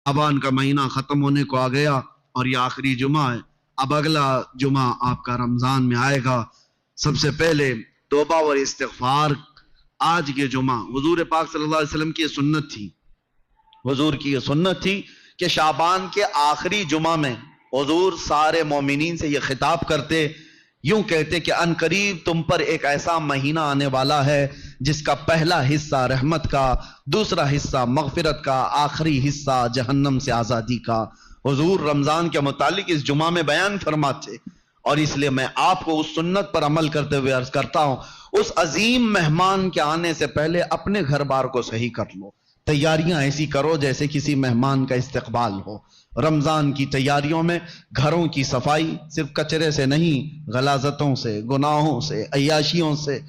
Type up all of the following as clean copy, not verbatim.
शाबान का महीना खत्म होने को आ गया और ये आखिरी जुमा है। अब अगला जुमा आपका रमजान में आएगा। सबसे पहले तौबा और इस्तिग़फ़ार। आज के जुमा हुजूर पाक सल्लल्लाहु अलैहि वसल्लम की सुन्नत थी, हुजूर की ये सुन्नत थी कि शाबान के आखिरी जुमा में हुजूर सारे मोमिनीन से ये खिताब करते, यूं कहते कि अनकरीब तुम पर एक ऐसा महीना आने वाला है जिसका पहला हिस्सा रहमत का, दूसरा हिस्सा मगफिरत का, आखिरी हिस्सा जहन्नम से आजादी का। हुजूर रमजान के मुतालिक इस जुमा में बयान फरमाते, और इसलिए मैं आपको उस सुन्नत पर अमल करते हुए अर्ज करता हूं, उस अजीम मेहमान के आने से पहले अपने घर बार को सही कर लो। तैयारियां ऐसी करो जैसे किसी मेहमान का इस्तकबाल हो। रमजान की तैयारियों में घरों की सफाई सिर्फ कचरे से नहीं, गलाजतों से, गुनाहों से, अय्याशियों से,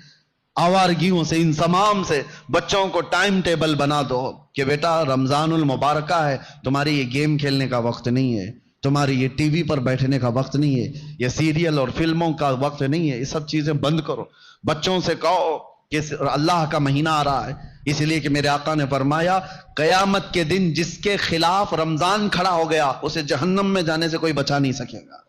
आवारगियों से, इन तमाम से बच्चों को टाइम टेबल बना दो कि बेटा रमजानुल मुबारक है, तुम्हारी ये गेम खेलने का वक्त नहीं है, तुम्हारी ये टीवी पर बैठने का वक्त नहीं है, ये सीरियल और फिल्मों का वक्त नहीं है, ये सब चीजें बंद करो। बच्चों से कहो कि अल्लाह का महीना आ रहा है, इसलिए कि मेरे आका ने फरमाया कयामत के दिन जिसके खिलाफ रमजान खड़ा हो गया उसे जहन्नम में जाने से कोई बचा नहीं सकेगा।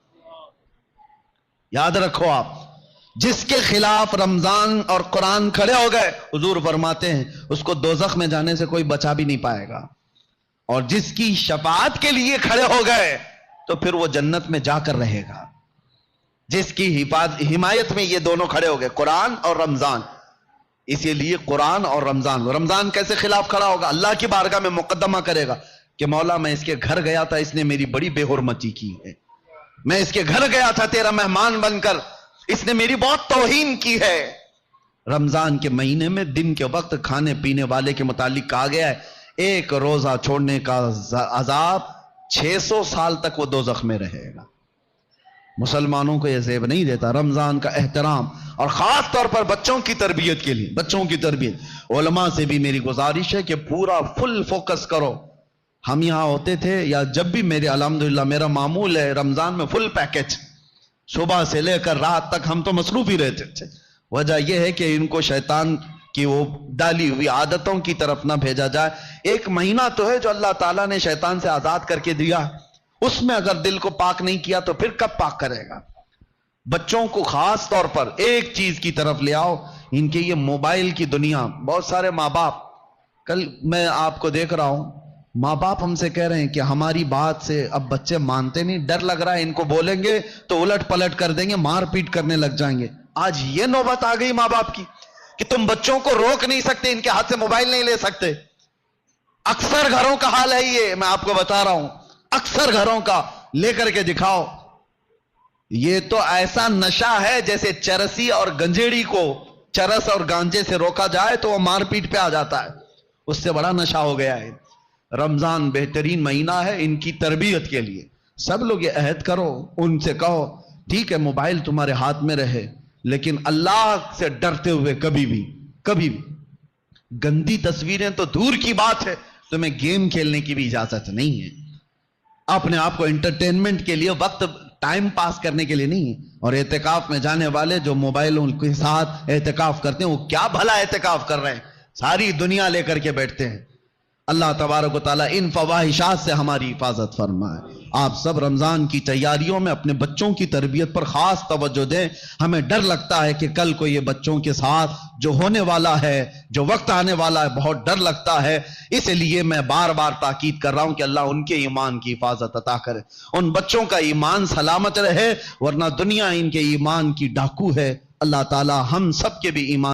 याद रखो आप, जिसके खिलाफ रमजान और कुरान खड़े हो गए, हुजूर फरमाते हैं उसको दोज़ख में जाने से कोई बचा भी नहीं पाएगा। और जिसकी शफाअत के लिए खड़े हो गए तो फिर वो जन्नत में जाकर रहेगा। जिसकी हिमायत में ये दोनों खड़े हो गए, कुरान और रमजान। इसीलिए कुरान और रमजान, रमजान कैसे खिलाफ खड़ा होगा? अल्लाह की बारगाह में मुकद्दमा करेगा कि मौला मैं इसके घर गया था, इसने मेरी बड़ी बेहुरमती की है। मैं इसके घर गया था तेरा मेहमान बनकर, इसने मेरी बहुत तौहीन की है। रमजान के महीने में दिन के वक्त खाने पीने वाले के मुतालिक कहा गया है, एक रोजा छोड़ने का अजाब 600 साल तक वो दोज़ख में रहेगा। मुसलमानों को यह ज़ेब नहीं देता रमजान का एहतराम, और खास तौर पर बच्चों की तरबियत के लिए, बच्चों की तरबियत। उलमा से भी मेरी गुजारिश है कि पूरा फुल फोकस करो। हम यहां होते थे, या जब भी मेरे अल्हम्दुलिल्लाह मेरा मामूल है रमजान में फुल पैकेज, सुबह से लेकर रात तक हम तो मसरूफ ही रहते थे। वजह यह है कि इनको शैतान की वो डाली हुई आदतों की तरफ ना भेजा जाए। एक महीना तो है जो अल्लाह ताला ने शैतान से आजाद करके दिया, उसमें अगर दिल को पाक नहीं किया तो फिर कब पाक करेगा? बच्चों को खास तौर पर एक चीज की तरफ ले आओ, इनके ये मोबाइल की दुनिया। बहुत सारे माँ बाप, कल मैं आपको देख रहा हूं, माँ बाप हमसे कह रहे हैं कि हमारी बात से अब बच्चे मानते नहीं, डर लग रहा है इनको बोलेंगे तो उलट पलट कर देंगे, मार पीट करने लग जाएंगे। आज ये नौबत आ गई माँ बाप की कि तुम बच्चों को रोक नहीं सकते, इनके हाथ से मोबाइल नहीं ले सकते। अक्सर घरों का हाल है ये, मैं आपको बता रहा हूं, अक्सर घरों का। लेकर के दिखाओ, ये तो ऐसा नशा है जैसे चरसी और गंजेड़ी को चरस और गांजे से रोका जाए तो वो मारपीट पे आ जाता है, उससे बड़ा नशा हो गया है। रमजान बेहतरीन महीना है इनकी तरबियत के लिए। सब लोग ये अहद करो, उनसे कहो ठीक है मोबाइल तुम्हारे हाथ में रहे, लेकिन अल्लाह से डरते हुए कभी भी गंदी तस्वीरें तो दूर की बात है, तुम्हें गेम खेलने की भी इजाजत नहीं है। अपने आप को एंटरटेनमेंट के लिए, वक्त टाइम पास करने के लिए नहीं है। और एहतिकाफ में जाने वाले जो मोबाइलों के साथ एहतिकाफ करते हैं, वो क्या भला एहतिकाफ कर रहे हैं? सारी दुनिया लेकर के बैठते हैं। अल्लाह तबारक व तआला इन फवाहिशात से हमारी हिफाजत फरमाए। आप सब रमजान की तैयारियों में अपने बच्चों की तरबियत पर खास तवज्जो दें। हमें डर लगता है कि कल को ये बच्चों के साथ जो होने वाला है, जो वक्त आने वाला है, बहुत डर लगता है। इसलिए मैं बार बार ताकीद कर रहा हूं कि अल्लाह उनके ईमान की हिफाजत अता करे, उन बच्चों का ईमान सलामत रहे, वरना दुनिया इनके ईमान की डाकू है। अल्लाह ताला हम सब के भी ईमान